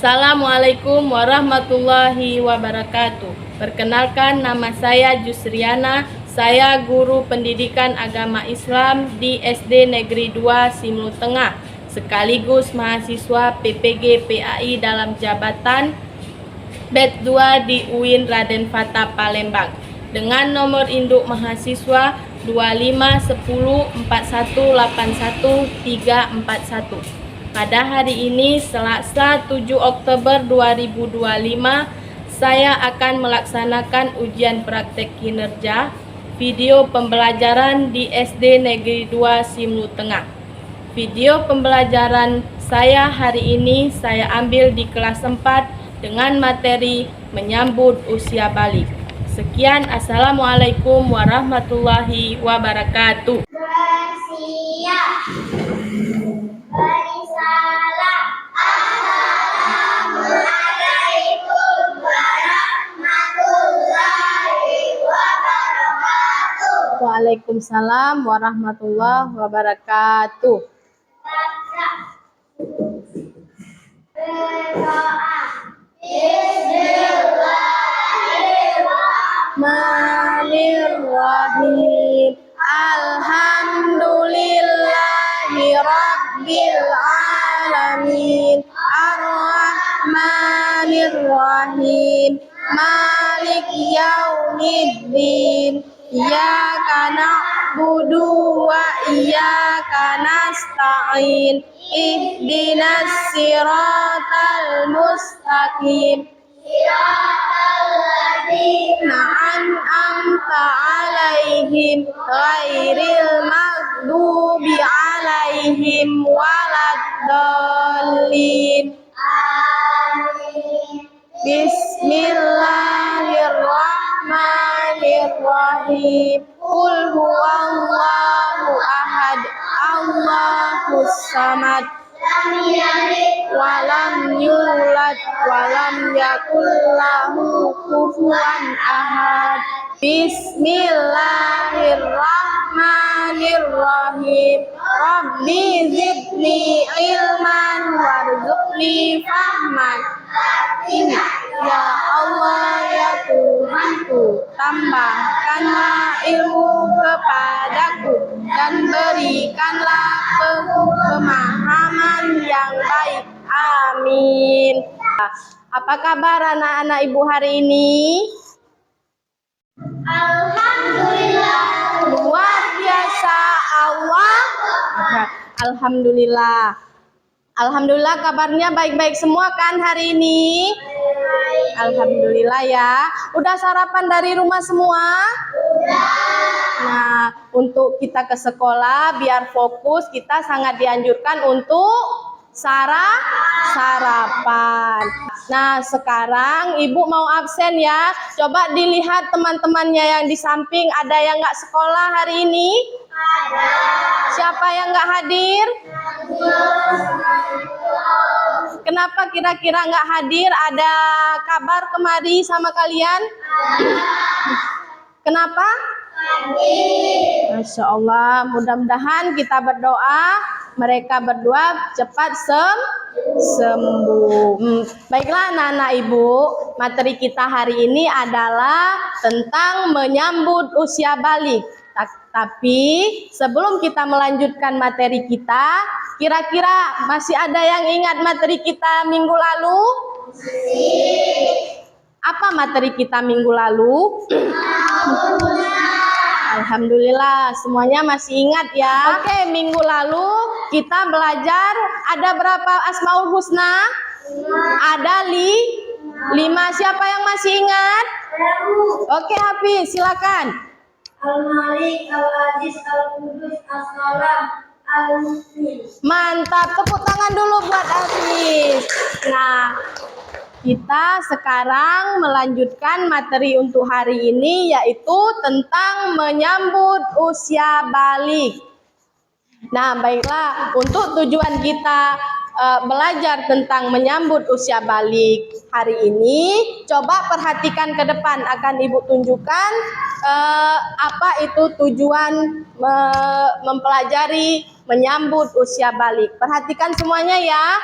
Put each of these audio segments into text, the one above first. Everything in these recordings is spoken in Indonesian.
Assalamualaikum warahmatullahi wabarakatuh. Perkenalkan, nama saya Jusriana. Saya guru pendidikan agama Islam di SD Negeri 2 Simlu Tengah, sekaligus mahasiswa PPG PAI dalam jabatan BED 2 di UIN Raden Fatah Palembang, dengan nomor induk mahasiswa 25104181 Pada hari ini, Selasa 7 Oktober 2025, saya akan melaksanakan ujian praktek kinerja video pembelajaran di SD Negeri 2 Simlu Tengah. Video pembelajaran saya hari ini saya ambil di kelas 4 dengan materi menyambut usia balik. Sekian, Assalamualaikum warahmatullahi wabarakatuh. Bersiap. Salam. Assalamualaikum warahmatullahi wabarakatuh. Waalaikumsalam warahmatullahi wabarakatuh. Berdoa. Bismillahirrahmanirrahim. Alhamdulillahi rabbil alamin. Ar-Rahmanirrahim. Malik yaumiddin. Iyyaka na'budu wa iyyaka nasta'in. Ihdinas siratal mustaqim. An'amta alaihim ghairil maghdubi alaihim waladdallin. Amin. Bismillahirrahmanirrahim. Qul huwallahu ahad, Allahus samad, Lam yalid walam yulad walam yakul lahu kufuwan ahad. Bismillahirrahmanirrahim. Rabbi zidni ilman warzuqni fahman. Ya Allah, ya Tuhanku, tambahkanlah ilmu kepadaku dan berikanlah pemahaman yang baik. Amin. Apa kabar anak-anak ibu hari ini? Alhamdulillah. Luar biasa Allah. Alhamdulillah. Alhamdulillah, kabarnya baik-baik semua kan hari ini? Alhamdulillah ya. Udah sarapan dari rumah semua? Nah, untuk kita ke sekolah biar fokus, kita sangat dianjurkan untuk sarapan. Nah, sekarang ibu mau absen ya. Coba dilihat teman-temannya yang di samping, ada yang nggak sekolah hari ini? Ada. Siapa yang nggak hadir? Kenapa kira-kira nggak hadir? Ada kabar kemari sama kalian? Kenapa? Masya Allah, mudah-mudahan kita berdoa, mereka berdua cepat sembuh. Baiklah anak-anak ibu, materi kita hari ini adalah tentang menyambut usia balik. Tapi sebelum kita melanjutkan materi kita, kira-kira masih ada yang ingat materi kita minggu lalu? Apa materi kita minggu lalu? Alhamdulillah, semuanya masih ingat ya. Oke, minggu lalu kita belajar ada berapa Asmaul Husna? Ada 5. Siapa yang masih ingat? Oke, Hafiz, silakan. Al-Malik, Al-Aziz, Al-Qudus, As-Salam, Al-Mu'min. Mantap, tepuk tangan dulu buat Hafiz. Nah, kita sekarang melanjutkan materi untuk hari ini, yaitu tentang menyambut usia balik. Nah, baiklah, untuk tujuan kita belajar tentang menyambut usia balik hari ini, coba perhatikan ke depan, akan ibu tunjukkan apa itu tujuan mempelajari menyambut usia balik. Perhatikan semuanya ya.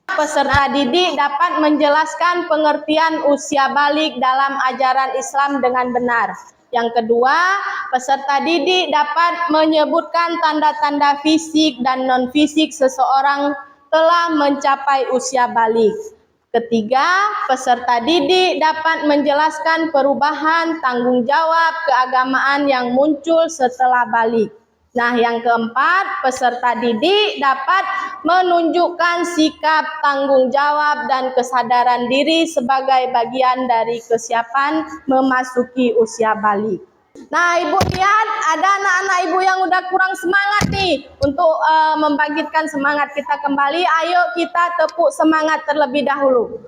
Peserta didik dapat menjelaskan pengertian usia balik dalam ajaran Islam dengan benar. Yang kedua, peserta didik dapat menyebutkan tanda-tanda fisik dan non-fisik seseorang telah mencapai usia balik. Ketiga, peserta didik dapat menjelaskan perubahan tanggung jawab keagamaan yang muncul setelah balik. Nah, yang keempat, peserta didik dapat menunjukkan sikap tanggung jawab dan kesadaran diri sebagai bagian dari kesiapan memasuki usia balik. Nah, Ibu lihat ada anak-anak Ibu yang udah kurang semangat nih untuk membangkitkan semangat kita kembali. Ayo kita tepuk semangat terlebih dahulu.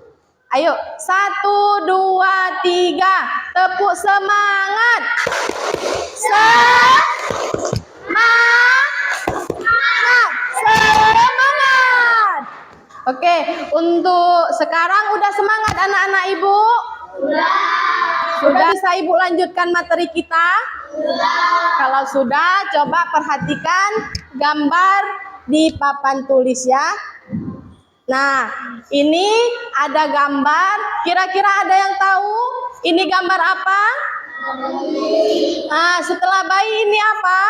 Ayo, 1, 2, 3, tepuk semangat. Semangat. Oke, untuk sekarang udah semangat anak-anak Ibu? Sudah bisa Ibu lanjutkan materi kita? Kalau sudah, coba perhatikan gambar di papan tulis ya. Nah, ini ada gambar. Kira-kira ada yang tahu ini gambar apa? Nah, setelah bayi ini apa?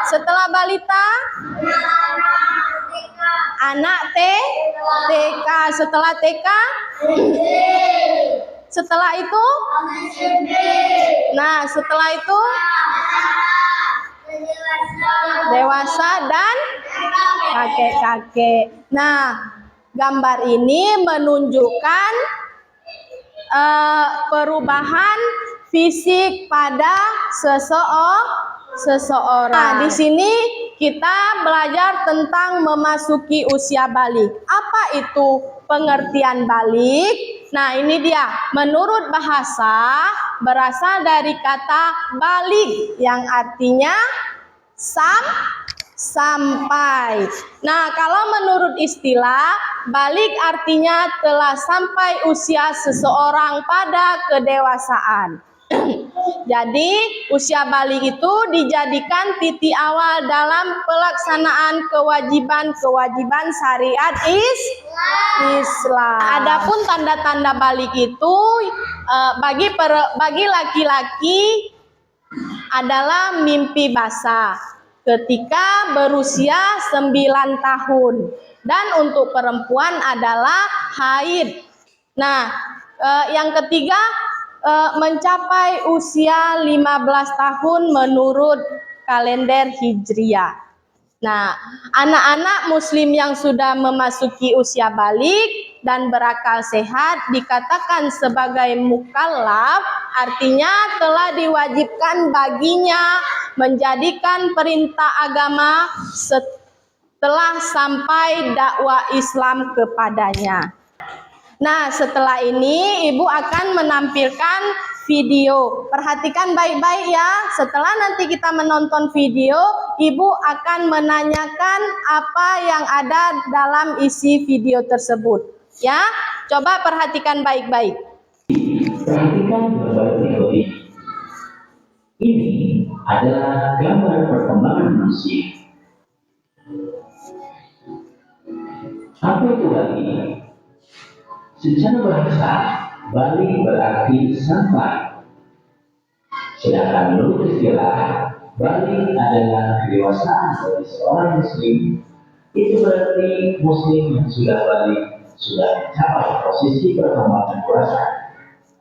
Setelah balita? Anak TK. Setelah TK? Setelah itu? Nah, setelah itu? Dewasa dan kakek-kakek. Nah, gambar ini menunjukkan perubahan fisik pada seseorang. Nah, di sini kita belajar tentang memasuki usia balik. Apa itu pengertian balik? Nah, ini dia. Menurut bahasa, berasal dari kata balik yang artinya sampai. Nah, kalau menurut istilah, balik artinya telah sampai usia seseorang pada kedewasaan. Jadi, usia balik itu dijadikan titik awal dalam pelaksanaan kewajiban-kewajiban syariat Islam. Adapun tanda-tanda balik itu bagi laki-laki adalah mimpi basah ketika berusia 9 tahun, dan untuk perempuan adalah haid. Nah, yang ketiga mencapai usia 15 tahun menurut kalender Hijriah. Nah, anak-anak muslim yang sudah memasuki usia balik dan berakal sehat dikatakan sebagai mukallaf, artinya telah diwajibkan baginya menjadikan perintah agama setelah sampai dakwah Islam kepadanya. Nah, setelah ini Ibu akan menampilkan video. Perhatikan baik-baik ya. Setelah nanti kita menonton video, Ibu akan menanyakan apa yang ada dalam isi video tersebut. Ya, coba perhatikan baik-baik. Perhatikan gambar berikut ini. Ini adalah gambar perkembangan manusia. Apa itu balik? Secara bahasa, balik berarti sampai. Sedangkan menurut istilah, balik adalah kedewasaan bagi seorang muslim. Itu berarti muslim yang sudah balik sudah mencapai posisi perkembangan dewasa,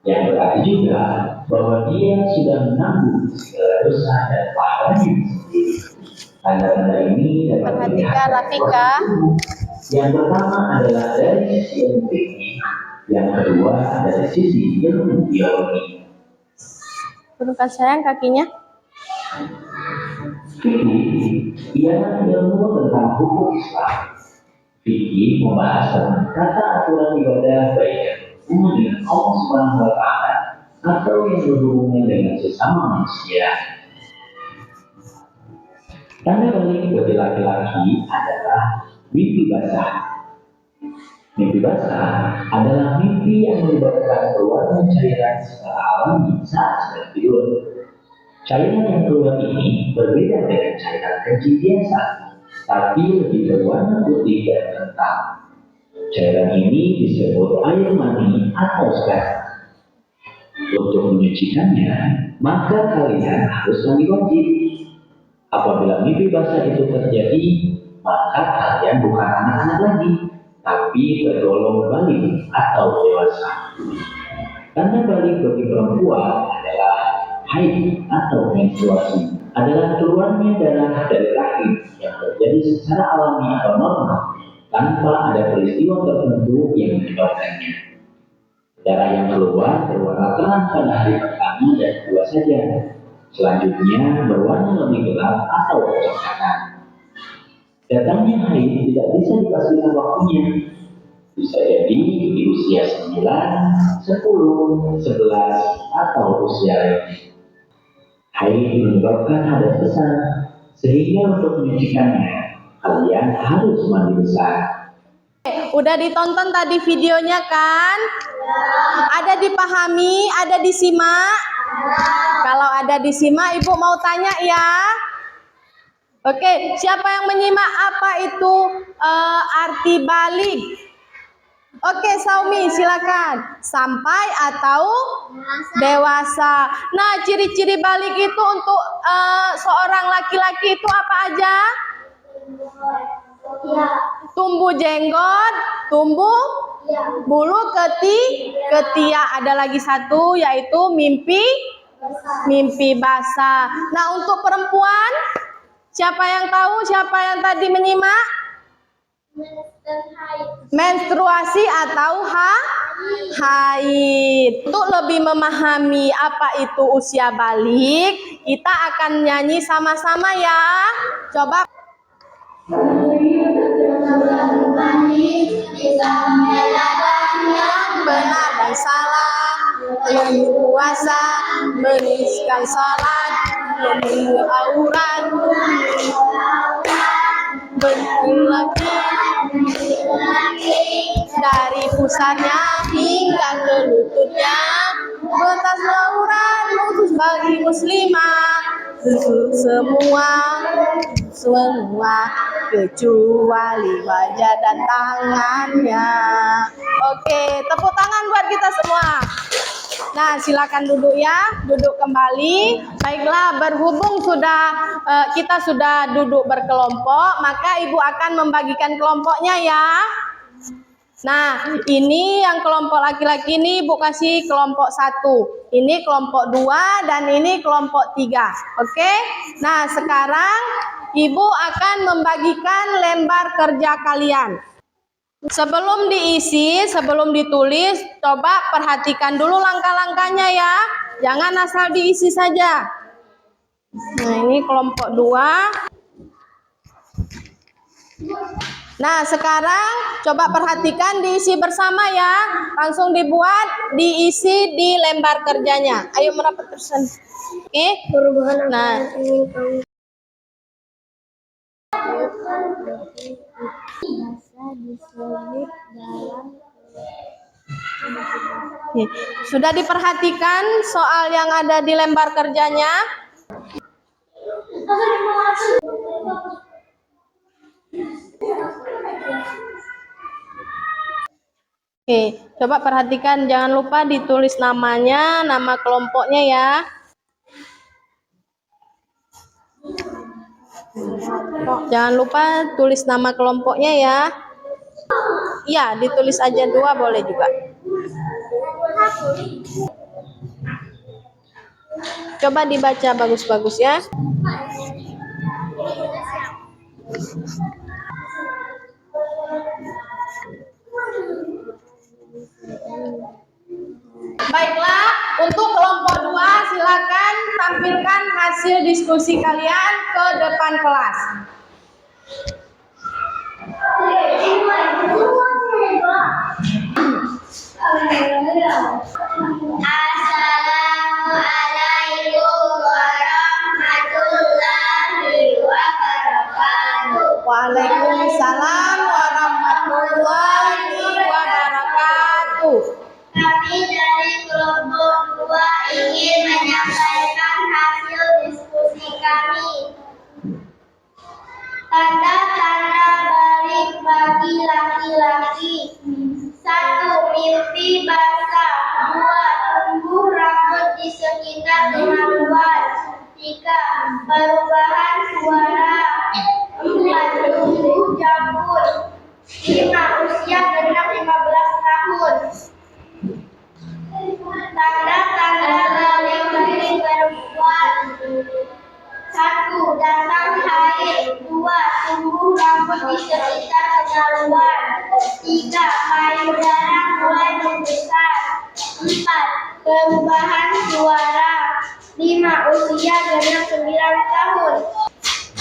yang berarti juga bahwa dia sudah menanggung segala dosa dan pahalanya sendiri. Tanda-tanda ini dapat dilihat dari yang pertama adalah dari sisi ilmu fikih, yang kedua dari sisi ilmu biologi. Turunkan sayang kakinya. Fikih ialah ilmu tentang hukum Islam. Fikih membahas tentang tata aturan ibadah baik yang berhubungan dengan Allah Subhanahu wa Ta'ala atau yang berhubungan dengan sesama manusia. Tanda balik bagi laki-laki adalah mimpi basah. Mimpi basah adalah mimpi yang melibatkan keluarnya cairan secara alami saat sedang tidur. Cairan yang keluar ini berbeda dengan cairan kencing biasa, tapi lebih berwarna putih dan kental. Cairan ini disebut air mani atau sperma. Untuk menyucikannya, maka kalian harus mandi wajib. Apabila mimpi basah itu terjadi, maka kalian bukan anak-anak lagi, tapi tergolong balik atau dewasa. Tanda balik bagi perempuan adalah haid atau menstruasi, adalah keluarnya darah dari rahim yang terjadi secara alami atau normal tanpa ada peristiwa tertentu yang menyebabkannya. Darah yang keluar berwarna terang pada hari pertama dan kedua saja. Selanjutnya berwarna lebih gelap atau kecoklatan. Datangnya haid tidak bisa dipastikan waktunya. Bisa jadi di usia 9, 10, 11, atau usia lainnya. Haid menyebabkan hadas besar, sehingga untuk menyucikannya, kalian harus mandi besar. Udah ditonton tadi videonya kan? Ada dipahami, ada disimak? Kalau ada disimak, Ibu mau tanya ya. Oke, siapa yang menyimak apa itu arti balik? Oke, Saumi silakan. Sampai atau dewasa. Nah, ciri-ciri balik itu untuk seorang laki-laki itu apa aja? Tumbuh jenggot, tumbuh bulu ketiak. Ada lagi satu yaitu mimpi basah. Nah, untuk perempuan, siapa yang tahu? Siapa yang tadi menyimak? Menstruasi atau haid. Untuk lebih memahami apa itu usia balik, kita akan nyanyi sama-sama ya. Coba. Yang benar dan salah, yang puasa, meniskan salat, membunuh aurat, laki dari pusarnya hingga ke lututnya, batas aurat khusus bagi muslimah, semua kecuali wajah dan tangannya. Oke, tepuk tangan buat kita semua. Nah, silakan duduk ya, duduk kembali. Baiklah, berhubung kita sudah duduk berkelompok, maka Ibu akan membagikan kelompoknya ya. Nah, ini yang kelompok laki-laki ini Ibu kasih kelompok 1. Ini kelompok 2 dan ini kelompok 3. Oke? Nah, sekarang Ibu akan membagikan lembar kerja kalian. Sebelum diisi, sebelum ditulis, coba perhatikan dulu langkah-langkahnya ya. Jangan asal diisi saja. Nah, ini kelompok 2. Nah, sekarang coba perhatikan diisi bersama ya. Langsung dibuat, diisi di lembar kerjanya. Ayo merapat terusan. Oke? Nah, sudah diperhatikan soal yang ada di lembar kerjanya? Oke, coba perhatikan, jangan lupa ditulis namanya, nama kelompoknya ya. Jangan lupa tulis nama kelompoknya ya. Iya, ditulis aja 2 boleh juga. Coba dibaca bagus-bagus ya. Baiklah, untuk kelompok 2 silakan tampilkan hasil diskusi kalian ke depan kelas. Assalamualaikum warahmatullahi wabarakatuh. Waalaikumsalam warahmatullahi wabarakatuh. Kami dari kelompok 2 ingin menyampaikan hasil diskusi kami. Tanda-tanda balik bagi laki-laki. mimpi basah. 2. Tumbuh rambut di sekitar kemaluan. 3. Perubahan suara. 4. Tumbuh jambul. 5. Usia genap 15 tahun. Tanda-tanda balik perempuan. 1. Datang haid. 2. Tumbuh rambut di sekitar kemaluan. 3. Payudara mulai membesar. 4. Perubahan suara. 5. Usia genap 9 tahun.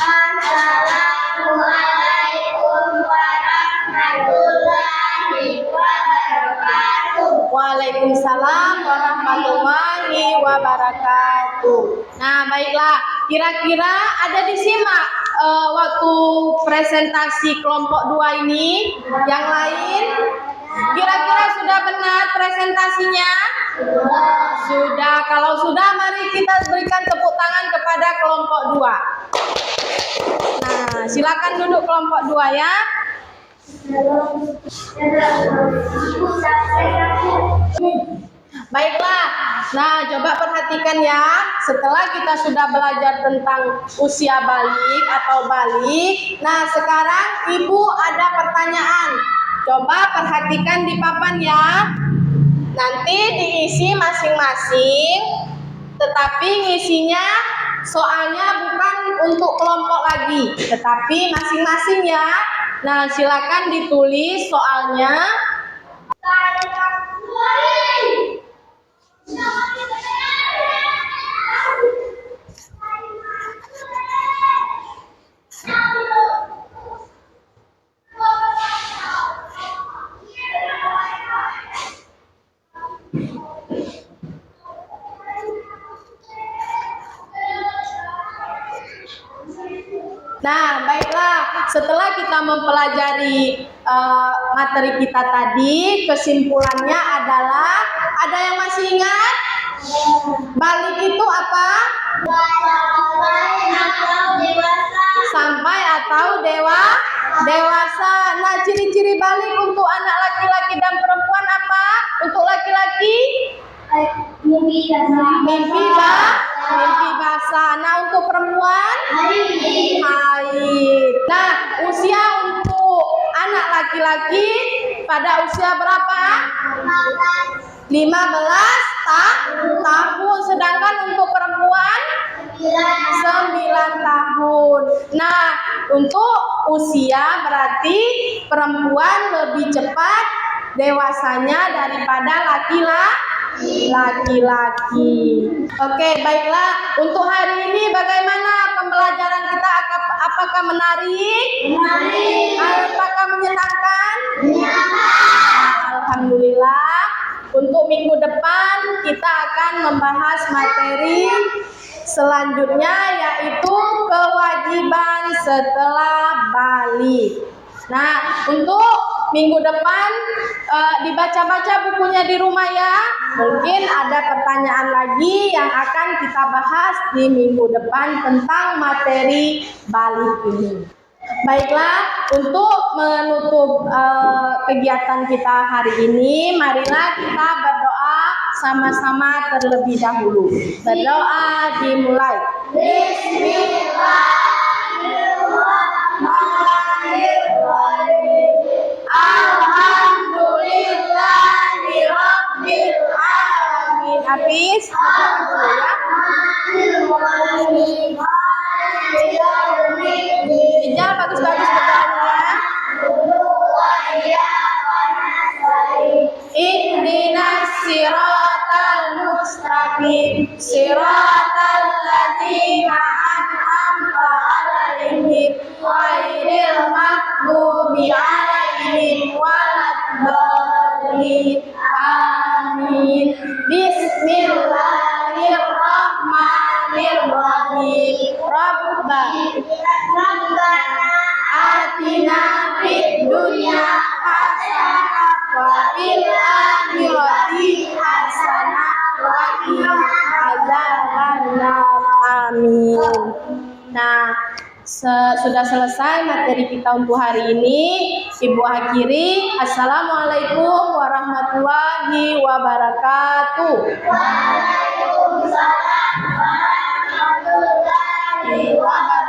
Assalamualaikum warahmatullahi wabarakatuh. Waalaikumsalam warahmatullahi wabarakatuh. Nah, baiklah. Kira-kira ada disimak waktu presentasi kelompok 2 ini yang lain? Kira-kira sudah benar presentasinya? Sudah. Kalau sudah, mari kita berikan tepuk tangan kepada kelompok 2. Nah, silakan duduk kelompok 2 ya. Baiklah. Nah, coba perhatikan ya. Setelah kita sudah belajar tentang usia balik atau balik, nah sekarang Ibu ada pertanyaan. Coba perhatikan di papan ya. Nanti diisi masing-masing, tetapi ngisinya soalnya bukan untuk kelompok lagi, tetapi masing-masing ya. Nah, silakan ditulis soalnya. Nah, baiklah. Setelah kita mempelajari materi kita tadi, kesimpulannya adalah, ada yang masih ingat? Balik itu apa? Sampai atau dewasa. Nah, ciri-ciri balik untuk anak laki-laki dan perempuan apa? Untuk laki-laki? Mimpi basah. Nah, untuk perempuan? Haid. Nah, usia untuk anak laki-laki pada usia berapa? 15 tahun. Sedangkan untuk perempuan 9 tahun. Nah, untuk usia berarti perempuan lebih cepat dewasanya daripada laki-laki. Oke, baiklah. Untuk hari ini bagaimana pembelajaran kita? Apakah menarik? Apakah menyenangkan? Alhamdulillah. Untuk minggu depan kita akan membahas materi selanjutnya, yaitu kewajiban setelah balik. Nah, untuk minggu depan dibaca-baca bukunya di rumah ya. Mungkin ada pertanyaan lagi yang akan kita bahas di minggu depan tentang materi balik ini. Baiklah, untuk menutup kegiatan kita hari ini, marilah kita berdoa sama-sama terlebih dahulu. Berdoa dimulai. Bismillahirrahmanirrahim. Alhamdulillahirabbil alamin. Habis Ijal bagus-bagus berdoanya. Ihdinas siratal mustaqim, siratal ladzina an'amta 'alaihim ghairil maghdubi 'alaihim waladdallin. Amin. Bismillahirrahmanirrahim. Rabbana atina fid dunya hasanah wa fil akhirati hasanah wa qina adzabannar. Amin. Nah, Sudah selesai materi kita untuk hari ini. Ibu akhiri. Assalamualaikum warahmatullahi wabarakatuh. Waalaikumsalam warahmatullahi wabarakatuh.